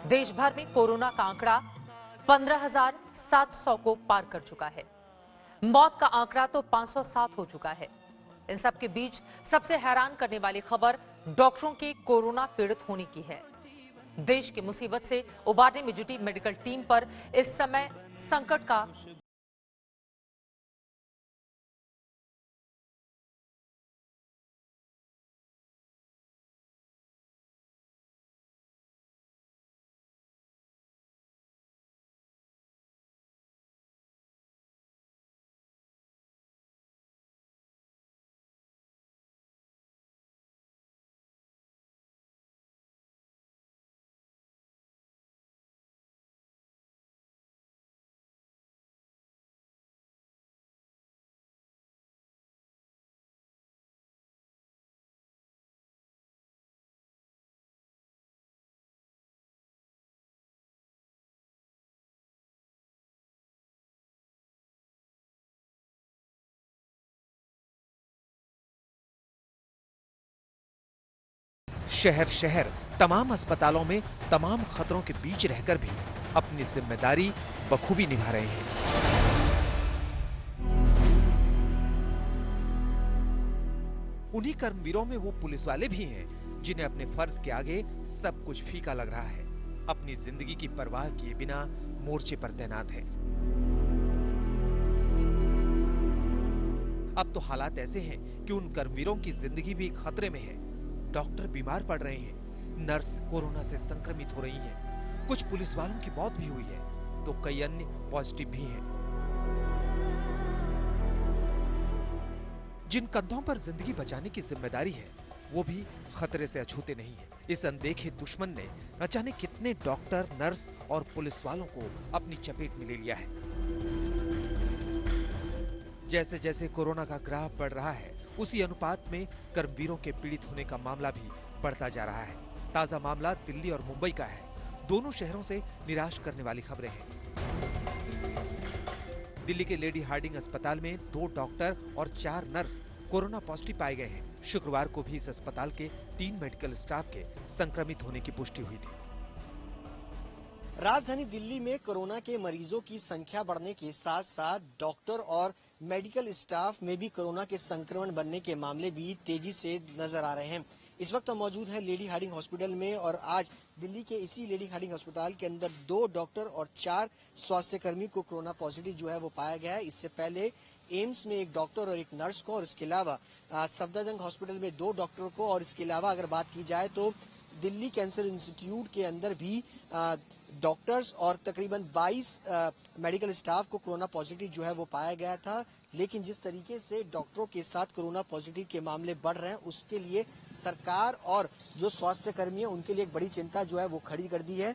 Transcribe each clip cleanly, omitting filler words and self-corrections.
देश भर में कोरोना का आंकड़ा 15,700 को पार कर चुका है। मौत का आंकड़ा तो 507 हो चुका है। इन सब के बीच सबसे हैरान करने वाली खबर डॉक्टरों के कोरोना पीड़ित होने की है। देश की मुसीबत से उबारने में जुटी मेडिकल टीम पर इस समय संकट का शहर शहर तमाम अस्पतालों में तमाम खतरों के बीच रहकर भी अपनी जिम्मेदारी बखूबी निभा रहे हैं। उन्हीं कर्मवीरों में वो पुलिस वाले भी हैं जिन्हें अपने फर्ज के आगे सब कुछ फीका लग रहा है। अपनी जिंदगी की परवाह किए बिना मोर्चे पर तैनात हैं। अब तो हालात ऐसे हैं कि उन कर्मवीरों की जिंदगी भी खतरे में है। डॉक्टर बीमार पड़ रहे हैं, नर्स कोरोना से संक्रमित हो रही हैं, कुछ पुलिस वालों की मौत भी हुई है, तो कई अन्य पॉजिटिव भी हैं। जिन कंधों पर जिंदगी बचाने की जिम्मेदारी है, वो भी खतरे से अछूते नहीं है। इस अनदेखे दुश्मन ने न जाने कितने डॉक्टर, नर्स और पुलिस वालों को अपनी चपेट में ले लिया है। जैसे जैसे कोरोना का ग्राफ बढ़ रहा है, उसी अनुपात में कर्मवीरों के पीड़ित होने का मामला भी बढ़ता जा रहा है। ताजा मामला दिल्ली और मुंबई का है। दोनों शहरों से निराश करने वाली खबरें हैं। दिल्ली के लेडी हार्डिंग अस्पताल में 2 डॉक्टर और 4 नर्स कोरोना पॉजिटिव पाए गए हैं। शुक्रवार को भी इस अस्पताल के 3 मेडिकल स्टाफ के संक्रमित होने की पुष्टि हुई थी। राजधानी दिल्ली में कोरोना के मरीजों की संख्या बढ़ने के साथ साथ डॉक्टर और मेडिकल स्टाफ में भी कोरोना के संक्रमण बनने के मामले भी तेजी से नजर आ रहे हैं। इस वक्त हम मौजूद हैं लेडी हार्डिंग हॉस्पिटल में और आज दिल्ली के इसी लेडी हार्डिंग अस्पताल के अंदर 2 डॉक्टर और 4 स्वास्थ्यकर्मी को कोरोना पॉजिटिव जो है वो पाया गया है। इससे पहले एम्स में 1 डॉक्टर और 1 नर्स को और इसके अलावा सफदरजंग हॉस्पिटल में 2 डॉक्टरों को और इसके अलावा अगर बात की जाए तो दिल्ली कैंसर इंस्टीट्यूट के अंदर भी डॉक्टर्स और तकरीबन 22 मेडिकल स्टाफ को कोरोना पॉजिटिव जो है वो पाया गया था। लेकिन जिस तरीके से डॉक्टरों के साथ कोरोना पॉजिटिव के मामले बढ़ रहे हैं, उसके लिए सरकार और जो स्वास्थ्य कर्मी है उनके लिए एक बड़ी चिंता जो है वो खड़ी कर दी है।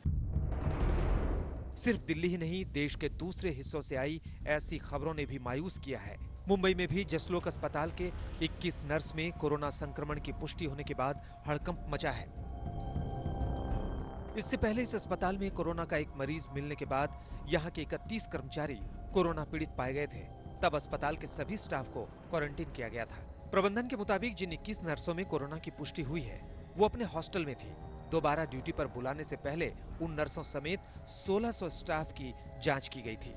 सिर्फ दिल्ली ही नहीं, देश के दूसरे हिस्सों से आई ऐसी खबरों ने भी मायूस किया है। मुंबई में भी जसलोक अस्पताल के 21 नर्स में कोरोना संक्रमण की पुष्टि होने के बाद हड़कंप मचा है। इससे पहले इस अस्पताल में कोरोना का एक मरीज मिलने के बाद यहाँ के 31 कर्मचारी कोरोना पीड़ित पाए गए थे। तब अस्पताल के सभी स्टाफ को क्वारंटीन किया गया था। प्रबंधन के मुताबिक जिन 21 नर्सों में कोरोना की पुष्टि हुई है, वो अपने हॉस्टल में थी। दोबारा ड्यूटी पर बुलाने से पहले उन नर्सों समेत 1600 स्टाफ की जांच की गई थी।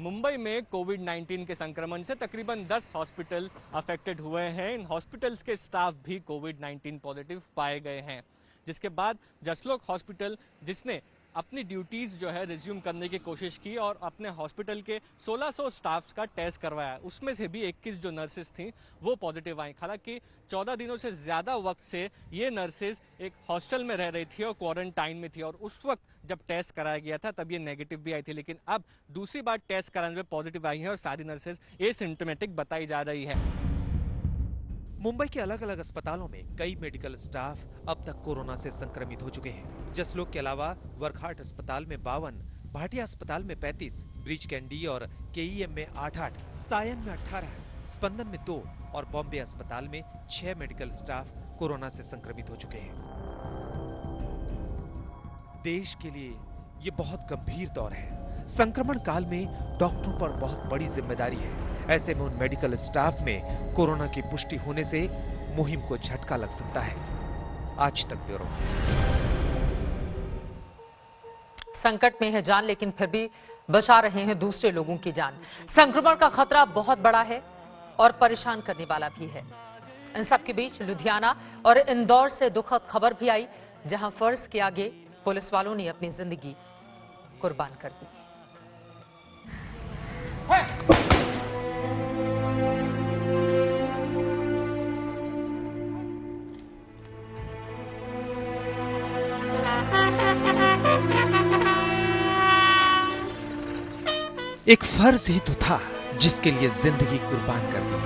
मुंबई में कोविड-19 के संक्रमण से तकरीबन 10 हॉस्पिटल्स अफेक्टेड हुए हैं। इन हॉस्पिटल्स के स्टाफ भी कोविड-19 पॉजिटिव पाए गए हैं, जिसके बाद जसलोक हॉस्पिटल, जिसने अपनी ड्यूटीज जो है रिज्यूम करने की कोशिश की और अपने हॉस्पिटल के 1600 स्टाफ्स का टेस्ट करवाया, उसमें से भी 21 जो नर्सेज थीं वो पॉजिटिव आई। हालांकि 14 दिनों से ज्यादा वक्त से ये नर्सेज एक हॉस्टल में रह रही थी और क्वारंटाइन में थी और उस वक्त जब टेस्ट कराया गया था तब ये नेगेटिव भी आई थी। लेकिन अब दूसरी बार टेस्ट कराने में पॉजिटिव आई है और सारी नर्सेज एसिम्प्टोमेटिक बताई जा रही है। मुंबई के अलग अलग अस्पतालों में कई मेडिकल स्टाफ अब तक कोरोना से संक्रमित हो चुके हैं। जसलोक के अलावा वर्कहार्ट अस्पताल में 52, भाटिया अस्पताल में 35, ब्रीच कैंडी और केईएम में 8-8, सायन में 18, स्पंदन में 2 और बॉम्बे अस्पताल में 6 मेडिकल स्टाफ कोरोना से संक्रमित हो चुके हैं। देश के लिए ये बहुत गंभीर दौर है। संक्रमण काल में डॉक्टरों पर बहुत बड़ी जिम्मेदारी है। ऐसे में उन मेडिकल स्टाफ में कोरोना की पुष्टि होने से मुहिम को झटका लग सकता है। आज तक ब्यूरो। संकट में है जान, लेकिन फिर भी बचा रहे हैं दूसरे लोगों की जान। संक्रमण का खतरा बहुत बड़ा है और परेशान करने वाला भी है। इन सब के बीच लुधियाना और इंदौर से दुखद खबर भी आई, जहां फर्ज के आगे पुलिस वालों ने अपनी जिंदगी कुर्बान कर दी। एक फर्ज ही तो था जिसके लिए जिंदगी कुर्बान कर दी।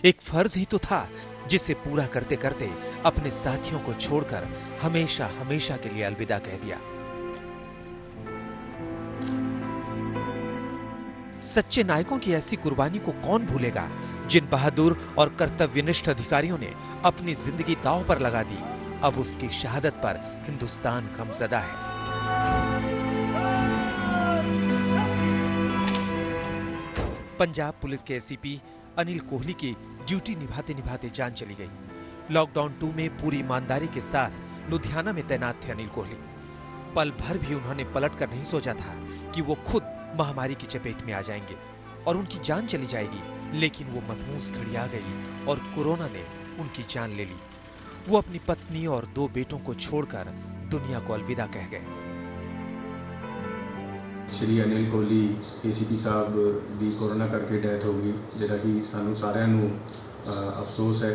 एक फर्ज ही तो था जिसे पूरा करते करते अपने साथियों को छोड़कर हमेशा हमेशा के लिए अलविदा कह दिया। सच्चे नायकों की ऐसी कुर्बानी को कौन भूलेगा, जिन बहादुर और कर्तव्यनिष्ठ अधिकारियों ने अपनी जिंदगी दांव पर लगा दी। अब उसकी शहादत पर हिंदुस्तान गमज़दा है। पंजाब पुलिस के एसीपी अनिल कोहली की ड्यूटी निभाते निभाते जान चली गई। लॉकडाउन 2 में पूरी ईमानदारी के साथ लुधियाना में तैनात थे अनिल कोहली। पल भर भी उन्होंने पलटकर नहीं सोचा था कि वो खुद महामारी की चपेट में आ जाएंगे और उनकी जान चली जाएगी। लेकिन वो मनहूस घड़ी आ गई और कोरोना ने उनकी जान ले ली। वो अपनी पत्नी और 2 बेटों को छोड़कर दुनिया को अलविदा कह गए। श्री अनिल कोहली एसीपी साहब ਦੀ कोरोना करके डेथ हो गई, जिहदा कि सानू सारिਆਂ ਨੂੰ अफसोस है।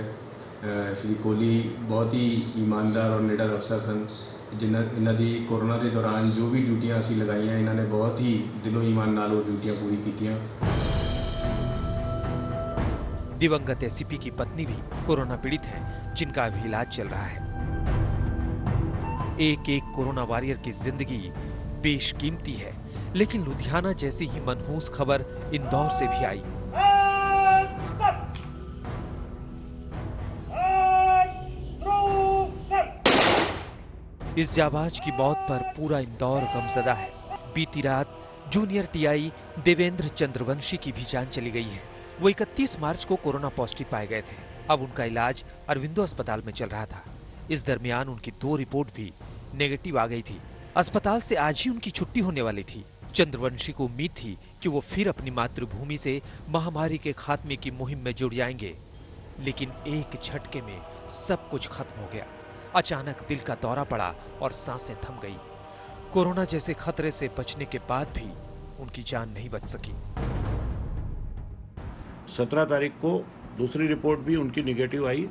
श्री कोहली बहुत ही ईमानदार और निडर अफसर सन, जिन्हां इन्हां दी कोरोना के दौरान जो भी ड्यूटियां असीं लगाईਆਂ, इन्हां ने बहुत ही दिलों ईमान नाल वो ड्यूटियां पूरी कीतियां। दिवंगत एसीपी की पत्नी भी कोरोना पीड़ित हैं, जिनका अभी इलाज चल रहा है। एक एक कोरोना वॉरियर की जिंदगी बेशकीमती है, लेकिन लुधियाना जैसी ही मनहूस खबर इंदौर से भी आई। इस जाबाज की मौत पर पूरा इंदौर गमज़दा है। बीती रात जूनियर टीआई देवेंद्र चंद्रवंशी की भी जान चली गई है। वो 31 मार्च को कोरोना पॉजिटिव पाए गए थे। अब उनका इलाज अरविंदो अस्पताल में चल रहा था। इस दरमियान उनकी 2 रिपोर्ट भी नेगेटिव आ गई थी। अस्पताल से आज ही उनकी छुट्टी होने वाली थी। चंद्रवंशी को उम्मीद थी कि वो फिर अपनी मातृभूमि से महामारी के खात्मे की मुहिम में जुड़ जाएंगे, लेकिन एक झटके में सब कुछ खत्म हो गया। अचानक दिल का दौरा पड़ा और सांसें थम गई। कोरोना जैसे खतरे से बचने के बाद भी उनकी जान नहीं बच सकी। 17 तारीख को दूसरी रिपोर्ट भी उनकी निगेटिव आई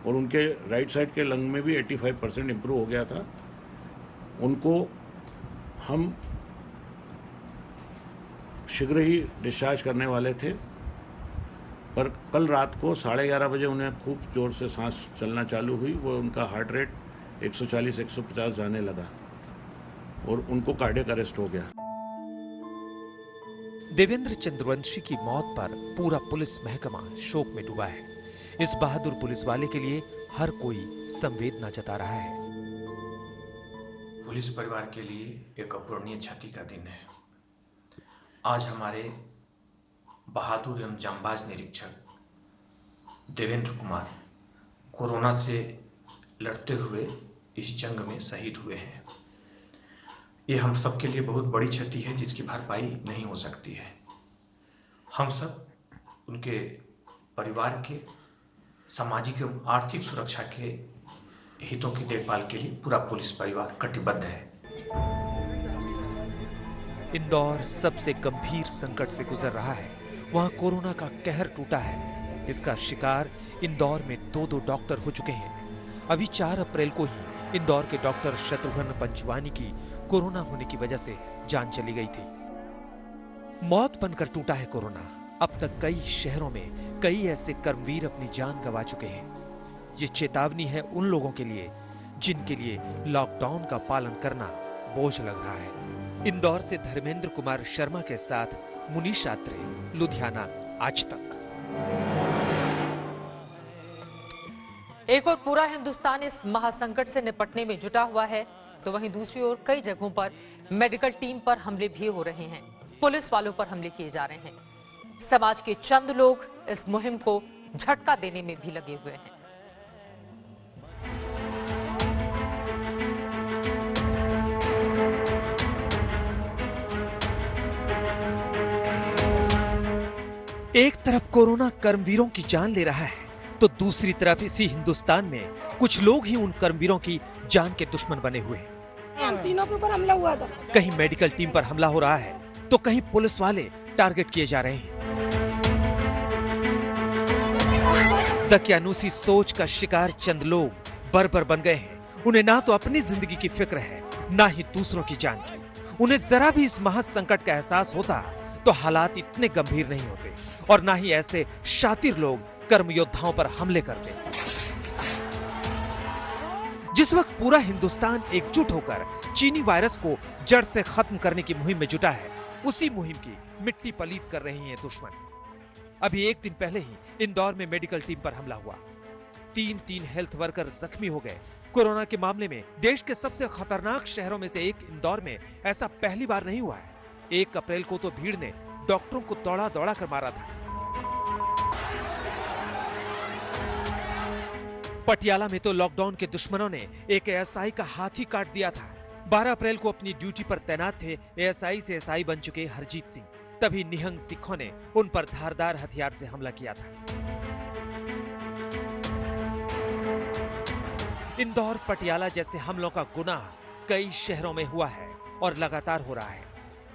और उनके राइट साइड के लंग में भी 85% इम्प्रूव हो गया था। उनको हम शीघ्र ही डिस्चार्ज करने वाले थे, पर कल रात को 11:30 बजे उन्हें खूब जोर से सांस चलना चालू हुई। वो उनका हार्ट रेट 140-150 जाने लगा और उनको कार्डियक अरेस्ट हो गया। देवेंद्र चंद्रवंशी की मौत पर पूरा पुलिस महकमा शोक में डूबा है। इस बहादुर पुलिस वाले के लिए हर कोई संवेदना जता रहा है। पुलिस परिवार के लिए एक अपूरणीय क्षति का दिन है। आज हमारे बहादुर एवं जांबाज निरीक्षक देवेंद्र कुमार कोरोना से लड़ते हुए इस जंग में शहीद हुए हैं। ये हम सब के लिए बहुत बड़ी क्षति है, जिसकी भरपाई नहीं हो सकती है। हम सब उनके परिवार के सामाजिक एवं आर्थिक सुरक्षा के हितों की देखभाल के लिए पूरा पुलिस परिवार कटिबद्ध है। इंदौर सबसे गंभीर संकट से गुजर रहा है। वहां कोरोना का कहर टूटा है। इसका शिकार इंदौर में 2 डॉक्टर हो चुके हैं। अभी 4 अप्रैल को ही इंदौर के डॉक्टर शत्रुघ्न पंचवानी की कोरोना होने की वजह से जान चली गई थी। मौत बनकर टूटा है कोरोना। अब तक कई शहरों में कई ऐसे कर्मवीर अपनी जान गंवा चुके हैं। ये चेतावनी है उन लोगों के लिए जिनके लिए लॉकडाउन का पालन करना बोझ लग रहा है। इंदौर से धर्मेंद्र कुमार शर्मा के साथ मुनीश आत्रे, लुधियाना, आज तक। एक और पूरा हिंदुस्तान इस महासंकट से निपटने में जुटा हुआ है, तो वहीं दूसरी ओर कई जगहों पर मेडिकल टीम पर हमले भी हो रहे हैं। पुलिस वालों पर हमले किए जा रहे हैं। समाज के चंद लोग इस मुहिम को झटका देने में भी लगे हुए हैं। एक तरफ कोरोना कर्मवीरों की जान ले रहा है, तो दूसरी तरफ इसी हिंदुस्तान में कुछ लोग ही उन कर्मवीरों की जान के दुश्मन बने हुए हैं। हम तीनों के ऊपर हमला हुआ था। कहीं मेडिकल टीम पर हमला हो रहा है, तो कहीं पुलिस वाले टारगेट किए जा रहे हैं। दकियानूसी सोच का शिकार चंद लोग बर्बर बन गए हैं। उन्हें ना तो अपनी जिंदगी की फिक्र है, ना ही दूसरों की जान की। उन्हें जरा भी इस महासंकट का एहसास होता तो हालात इतने गंभीर नहीं होते, और ना ही ऐसे शातिर लोग कर्म योद्धाओं पर हमले करते। जिस वक्त पूरा हिंदुस्तान एकजुट होकर चीनी वायरस को जड़ से खत्म करने की मुहिम में जुटा है, उसी मुहिम की मिट्टी पलीत कर रहे हैं दुश्मन। अभी एक दिन पहले ही इंदौर में मेडिकल टीम पर हमला हुआ। 3 हेल्थ वर्कर जख्मी हो गए। कोरोना के मामले में देश के सबसे खतरनाक शहरों में से एक इंदौर में ऐसा पहली बार नहीं हुआ है। 1 अप्रैल को तो भीड़ ने डॉक्टरों को दौड़ा दौड़ा कर मारा था। पटियाला में तो लॉकडाउन के दुश्मनों ने एक एएसआई का हाथ ही काट दिया था। 12 अप्रैल को अपनी ड्यूटी पर तैनात थे एएसआई से एसआई बन चुके हरजीत सिंह। तभी निहंग सिखों ने उन पर धारदार हथियार से हमला किया था। इंदौर पटियाला जैसे हमलों का गुनाह कई शहरों में हुआ है और लगातार हो रहा है।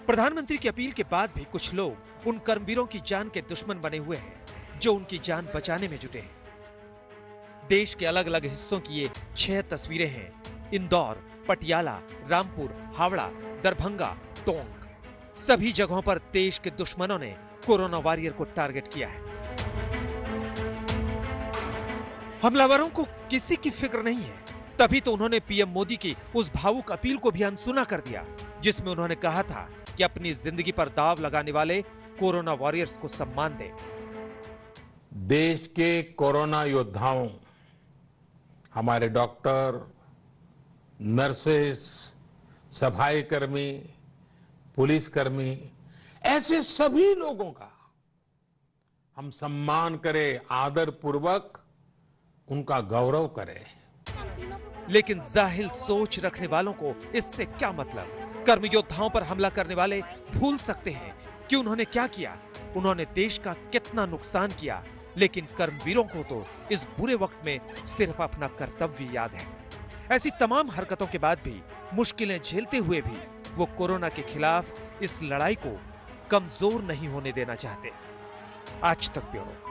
प्रधानमंत्री की अपील के बाद भी कुछ लोग उन कर्मवीरों की जान के दुश्मन बने हुए हैं जो उनकी जान बचाने में जुटे हैं। देश के अलग अलग हिस्सों की ये 6 तस्वीरें हैं। इंदौर, पटियाला, रामपुर, हावड़ा, दरभंगा, टोंक, सभी जगहों पर देश के दुश्मनों ने कोरोना वॉरियर को टारगेट किया है। हमलावरों को किसी की फिक्र नहीं है, तभी तो उन्होंने पीएम मोदी की उस भावुक अपील को भी अनसुना कर दिया, जिसमें उन्होंने कहा था कि अपनी जिंदगी पर दाव लगाने वाले कोरोना वॉरियर्स को सम्मान दें। देश के कोरोना योद्धाओं, हमारे डॉक्टर, नर्सेस, सफाई कर्मी, पुलिसकर्मी, ऐसे सभी लोगों का हम सम्मान करें, आदर पूर्वक उनका गौरव करें। लेकिन जाहिल सोच रखने वालों को इससे क्या मतलब? कर्म योद्धाओं पर हमला करने वाले भूल सकते हैं कि उन्होंने क्या किया, उन्होंने देश का कितना नुकसान किया, लेकिन कर्मवीरों को तो इस बुरे वक्त में सिर्फ अपना कर्तव्य याद है। ऐसी तमाम हरकतों के बाद भी, मुश्किलें झेलते हुए भी वो कोरोना के खिलाफ इस लड़ाई को कमजोर नहीं होने देना चाहते। आज तक ब्यूरो।